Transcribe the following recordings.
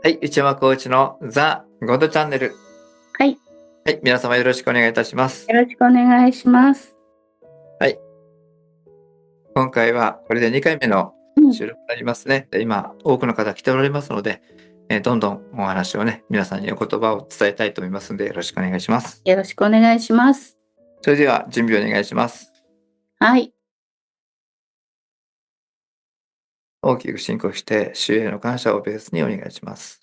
はい、内山コーチのザ・ゴッドチャンネル。はい。はい、皆様よろしくお願いいたします。よろしくお願いします。はい。今回はこれで2回目のうん。収録になりますね。で今、多くの方来ておられますので、どんどんお話をね、皆さんにお言葉を伝えたいと思いますので、よろしくお願いします。よろしくお願いします。それでは準備をお願いします。はい。大きく深呼吸して、主への感謝をベースにお願いします。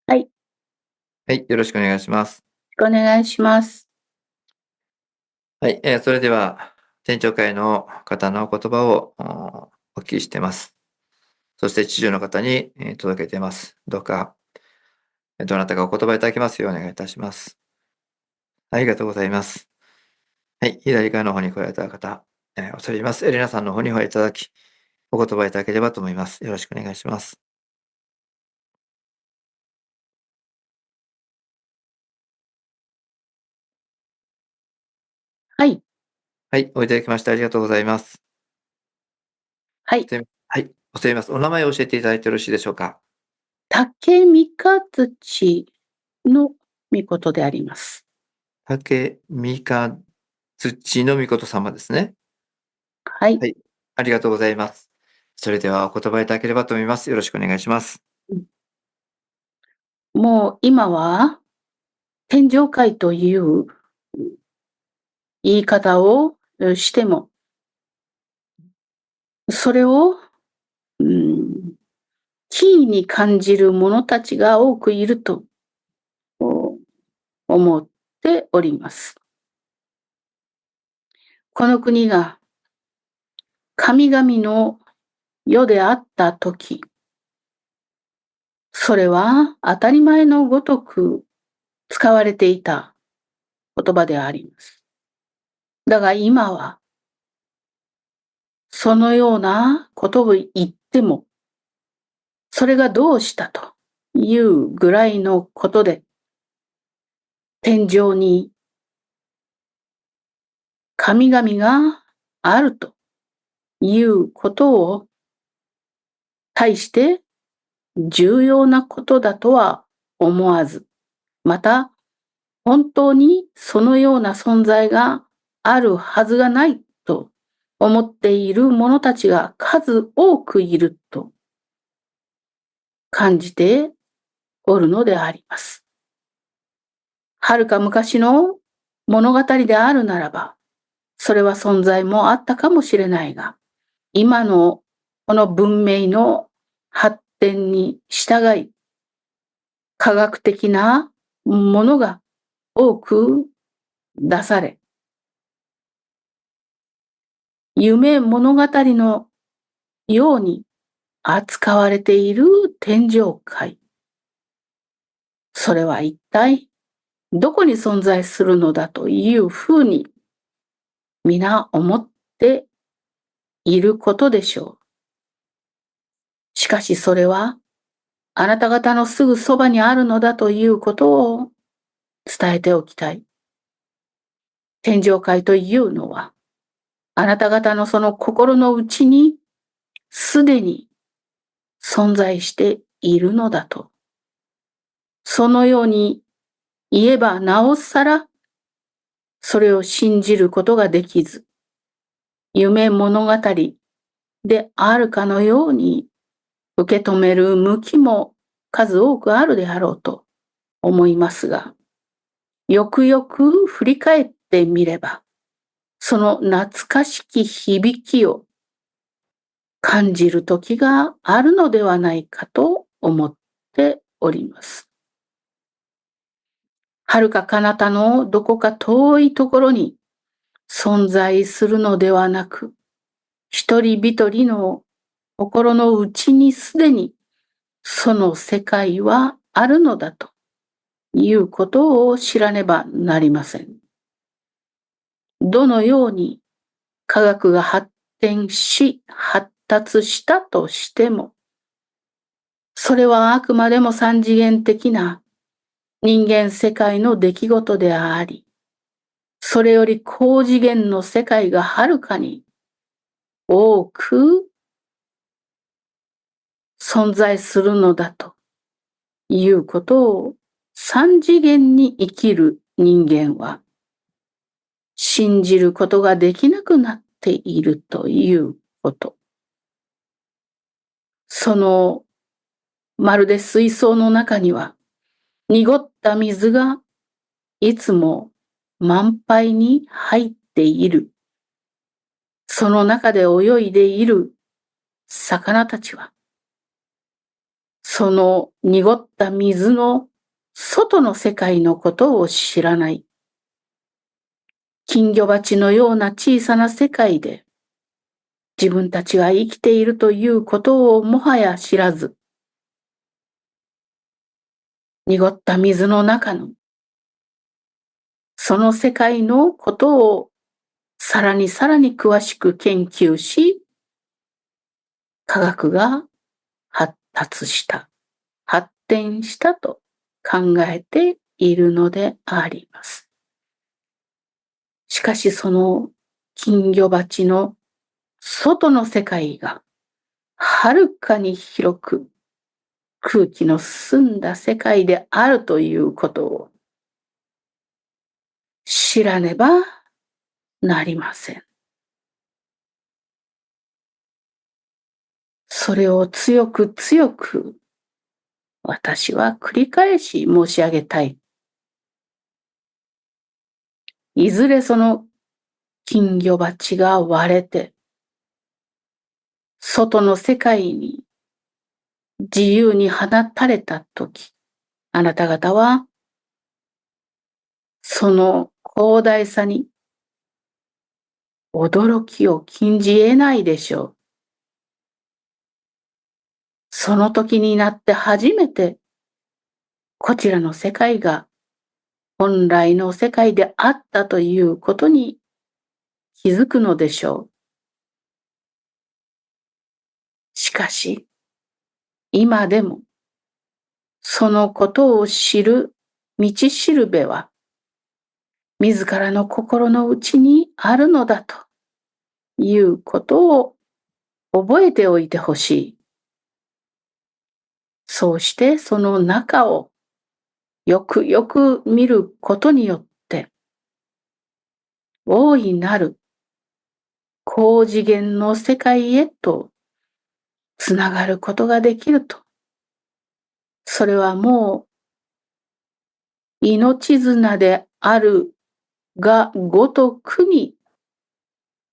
はい。よはい、よろしくお願いします。ろしくお願いします。はい、それでは、店長会の方のお言葉をお聞きしています。そして知事の方に届けています。どうか、どなたかお言葉いただけますようお願いいたします。ありがとうございます。はい、左側の方に来られた方、恐れ入ります。エレナさんの方にお会いいただき、お言葉いただければと思います。よろしくお願いします。はい。はい、おいただきましてありがとうございます。はい。はい、恐れ入ります。お名前を教えていただいてよろしいでしょうか。竹三日土の御事であります。竹三日土の御事様ですね。はい。はい、ありがとうございます。それではお言葉いただければと思います。よろしくお願いします。もう今は、天上界という言い方をしても、それを、キーに感じる者たちが多くいると思っております。この国が神々の世であったとき、それは当たり前のごとく使われていた言葉であります。だが今は、そのようなことを言っても、それがどうしたというぐらいのことで、天上に神々があるということを対して重要なことだとは思わず、また本当にそのような存在があるはずがないと思っている者たちが数多くいると感じておるのであります。はるか昔の物語であるならば、それは存在もあったかもしれないが、今のこの文明の発展に従い、科学的なものが多く出され、夢物語のように扱われている天上界。それは一体どこに存在するのだというふうに皆思っていることでしょう。しかしそれはあなた方のすぐそばにあるのだということを伝えておきたい。天上界というのはあなた方のその心の内にすでに存在しているのだと。そのように言えばなおさらそれを信じることができず、夢物語であるかのように受け止める向きも数多くあるであろうと思いますが、よくよく振り返ってみれば、その懐かしき響きを感じる時があるのではないかと思っております。遥か彼方のどこか遠いところに存在するのではなく、一人一人の心の内にすでにその世界はあるのだということを知らねばなりません。どのように科学が発展し発達したとしても、それはあくまでも三次元的な人間世界の出来事であり、それより高次元の世界がはるかに多く存在するのだということを三次元に生きる人間は信じることができなくなっているということ。そのまるで水槽の中には濁った水がいつも満杯に入っている。その中で泳いでいる魚たちは、その濁った水の外の世界のことを知らない。金魚鉢のような小さな世界で自分たちが生きているということをもはや知らず、濁った水の中のその世界のことをさらにさらに詳しく研究し、科学が発達した、発展したと考えているのであります。しかしその金魚鉢の外の世界がはるかに広く空気の澄んだ世界であるということを知らねばなりません。それを強く強く私は繰り返し申し上げたい。いずれその金魚鉢が割れて、外の世界に自由に放たれたとき、あなた方はその広大さに驚きを禁じ得ないでしょう。その時になって初めてこちらの世界が本来の世界であったということに気づくのでしょう。しかし、今でもそのことを知る道しるべは自らの心の内にあるのだということを覚えておいてほしい。そうしてその中をよくよく見ることによって、大いなる高次元の世界へとつながることができると。それはもう命綱であるがごとくに、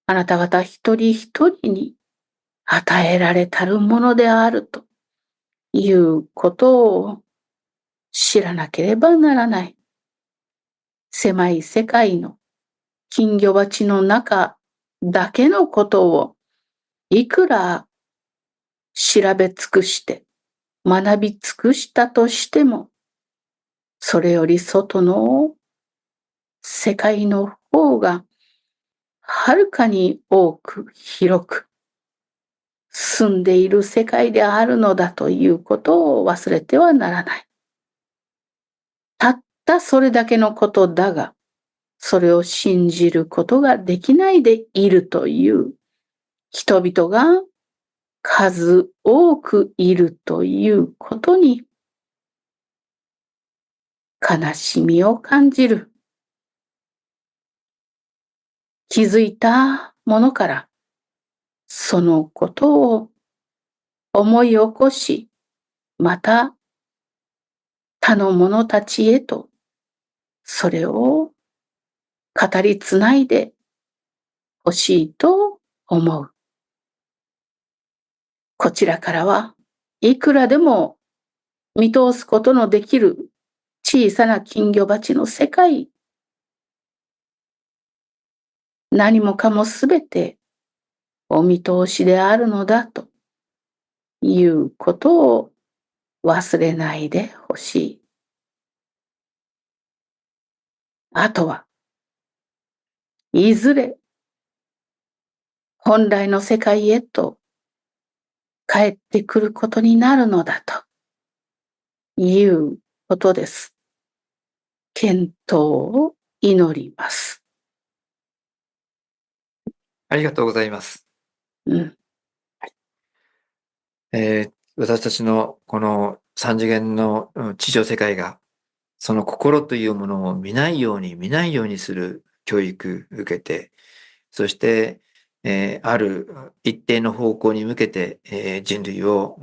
あなた方一人一人に与えられたるものであるということを知らなければならない。狭い世界の金魚鉢の中だけのことをいくら調べ尽くして学び尽くしたとしても、それより外の世界の方がはるかに多く広く住んでいる世界であるのだということを忘れてはならない。たったそれだけのことだが、それを信じることができないでいるという人々が数多くいるということに悲しみを感じる。気づいたものからそのことを思い起こし、また他の者たちへとそれを語りつないでほしいと思う。こちらからはいくらでも見通すことのできる小さな金魚鉢の世界、何もかもすべてお見通しであるのだということを忘れないでほしい。あとは、いずれ本来の世界へと帰ってくることになるのだということです。健闘を祈ります。ありがとうございます。うん。私たちのこの三次元の地上世界が、その心というものを見ないようにする教育受けて、そして、ある一定の方向に向けて、人類を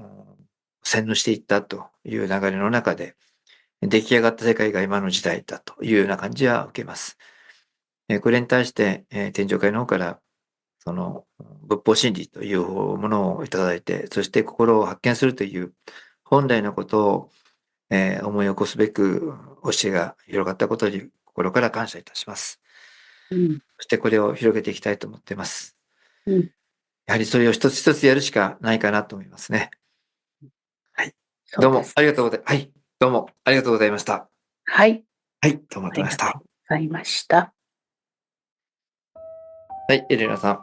洗脳していったという流れの中で、出来上がった世界が今の時代だというような感じは受けます。これに対して、天上界の方から、その仏法真理というものをいただいて、そして心を発見するという本来のことを、思い起こすべく教えが広がったことに心から感謝いたします。うん。そしてこれを広げていきたいと思っています。うん。やはりそれを一つ一つやるしかないかなと思いますね。はい。どうそうです。もありがとうございはい。どうもありがとうございました。はい。はい、どうもありがとうごありがとざいました。うございました。はい、エレナさん。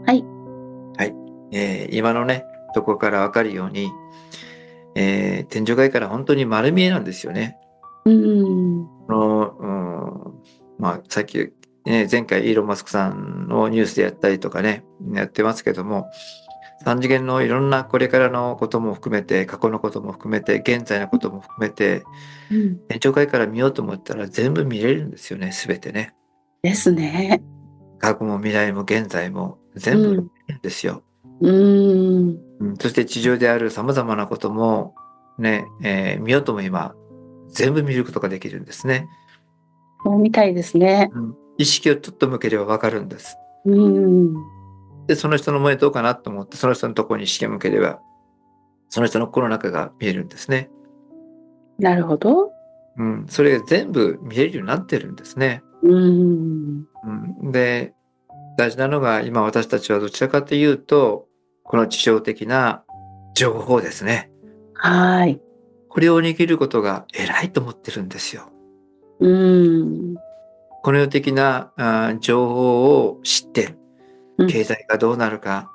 はい。はい。今のね、ところからわかるように、天上界から本当に丸見えなんですよね。うーん。この、まあ、さっき、ね、前回イーロン・マスクさんのニュースでやったりとかね、やってますけども、三次元のいろんなこれからのことも含めて、過去のことも含めて、現在のことも含めて、うん。天上界から見ようと思ったら全部見れるんですよね、すべてね。ですね。過去も未来も現在も全部見うん。れるんですよ。うーん。そして地上である様々なことも、ね、見ようとも今、全部見ることができるんですね。そうみたいですね。意識をちょっと向ければわかるんです。うーん。で、その人の前どうかなと思って、その人のところに意識を向ければ、その人の心の中が見えるんですね。なるほど。それが全部見えるようになってるんですね。うーん。で、大事なのが今私たちはどちらかというと、この地上的な情報ですね。はい。これを握ることが偉いと思ってるんですよ。うーん。この世的な情報を知って、うん。経済がどうなるか、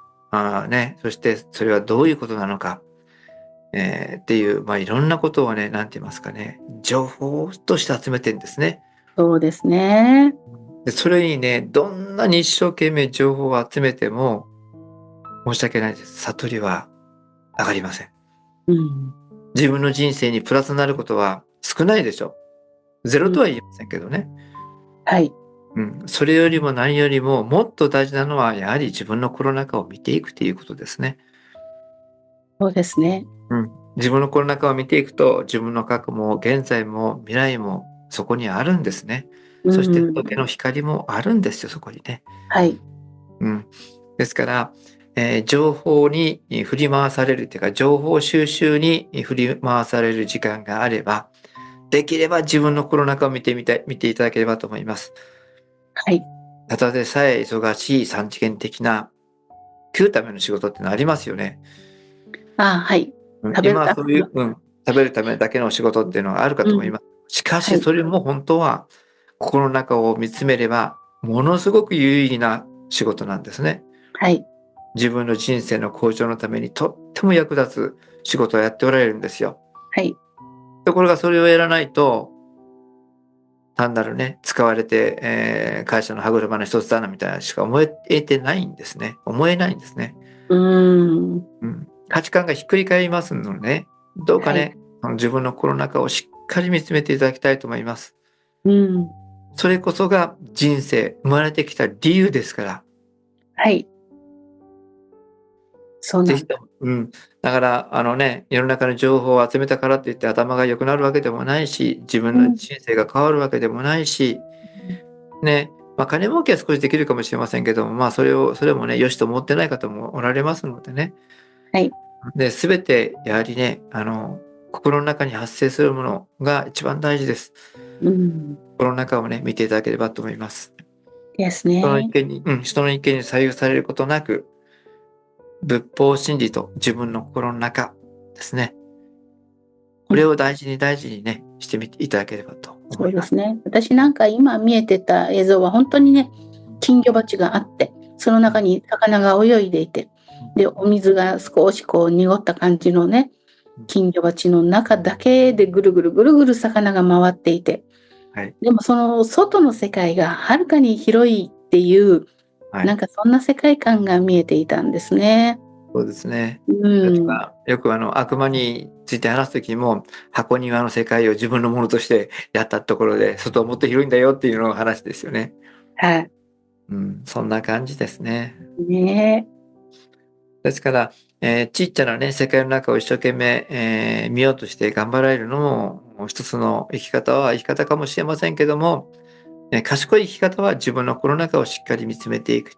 ね、そしてそれはどういうことなのか、っていう、いろんなことをね、なんて言いますかね、情報として集めてんですね。そうですね。で、それにね、どんなに一生懸命情報を集めても、申し訳ないです。悟りは上がりません。うん。自分の人生にプラスになることは少ないでしょう。ゼロうん。とは言いませんけどね。はい。それよりも何よりも、もっと大事なのは、やはり自分の心の中を見ていくということですね。そうですね。自分の心の中を見ていくと、自分の過去も現在も未来もそこにあるんですね。うそしてん。仏の光もあるんですよ、そこにね。はい。うん。ですから、情報に振り回されるというか、情報収集に振り回される時間があれば、できれば自分の心の中を見ていただければと思います。はい。ただでさえ忙しい三次元的な食うための仕事ってのありますよね。はい。食べる今はための。そういう、食べるためだけの仕事っていうのがあるかとうん。思います。しかし、はい。それも本当は心の中を見つめれば、ものすごく有意義な仕事なんですね。はい。自分の人生の向上のためにとっても役立つ仕事をやっておられるんですよ。はい。ところがそれをやらないと、単なるね、使われて、会社の歯車の一つだなみたいなしか思えてないんですね。思えないんですね。うーん。価値観がひっくり返りますのでね、どうかはい。ね、自分の心の中をしっかり見つめていただきたいと思います。うん。それこそが人生、生まれてきた理由ですから。はい。そうぜひなんだ。とも、だから、世の中の情報を集めたからといって頭が良くなるわけでもないし、自分うん。の人生が変わるわけでもないし、ね、金儲けは少しできるかもしれませんけども、それもね、良しと思ってない方もおられますのでね。はい。で、すべてやはりね、心の中に発生するものが一番大事です。うん。心の中をね、見ていただければと思います。ですね。人の意見に左右されることなく、仏法真理と自分の心の中ですね。これを大事に大事にね、してみていただければとそ思います。うですね。私なんか今見えてた映像は本当にね、金魚鉢があって、その中に魚が泳いでいて、で、お水が少しこう濁った感じのね、金魚鉢の中だけでぐるぐるぐるぐる魚が回っていて、はい。でもその外の世界がはるかに広いっていう、はい。なんかそんな世界観が見えていたんですね。そうですね。うん。よく悪魔について話すときも、箱庭の世界を自分のものとしてやったところで、外はもっと広いんだよっていうのが話ですよね。はい。そんな感じですね。ねですから、ちっちゃなね、世界の中を一生懸命、見ようとして頑張られるのも、一つの生き方かもしれませんけども、賢い生き方は自分の心の中をしっかり見つめていく、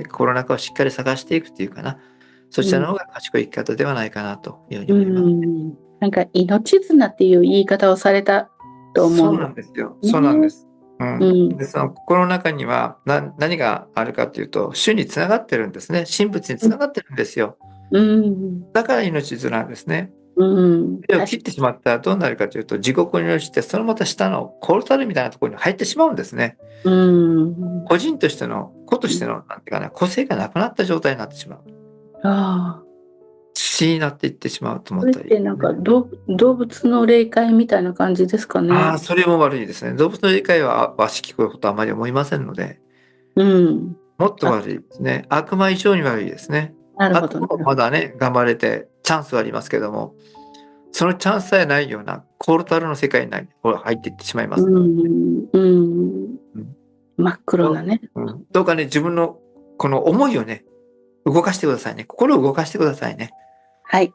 心の中をしっかり探していくっていうかな、そちらの方が賢い生き方ではないかなというふうに思います。なんか命綱っていう言い方をされたと思そううんでなんですよ。すね。そうなんです。うん。で、その心の中には何があるかというと、主につながってるんですね。神仏につながってるんですよ。うん。だから命綱なんですね。うん。手を切ってしまったらどうなるかというと、地獄に落ちて、そのまた下のコルタルみたいなところに入ってしまうんですね。うん。個人としての、個としての、なんていうかな、個性がなくなった状態になってしまう。ああ。死になっていってしまうと思これっったり。てなんか動物の霊界みたいな感じですかね。それも悪いですね。動物の理解は和式聞こえることはあまり思いませんので、うん。もっと悪いですね。悪魔以上に悪いですね。なるほど。悪魔はまだね、頑張れて、チャンスはありますけども、そのチャンスさえないようなコルタルの世界に入っていってしまいますので。真っ黒なね。どうかね、自分のこの思いをね、動かしてくださいね。心を動かしてくださいね。はい。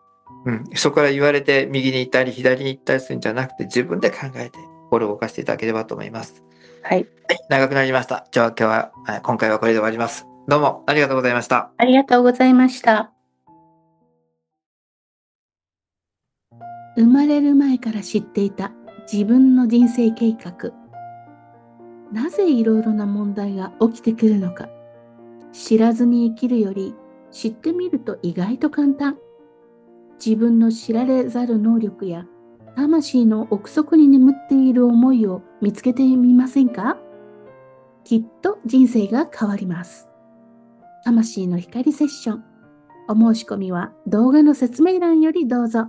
そこから言われて右に行ったり左に行ったりするんじゃなくて、自分で考えて心を動かしていただければと思います。はい。はい、長くなりました。じゃあ今回はこれで終わります。どうもありがとうございました。ありがとうございました。生まれる前から知っていた自分の人生計画。なぜいろいろな問題が起きてくるのか。知らずに生きるより知ってみると意外と簡単。自分の知られざる能力や魂の奥底に眠っている思いを見つけてみませんか？きっと人生が変わります。魂の光セッション。お申し込みは動画の説明欄よりどうぞ。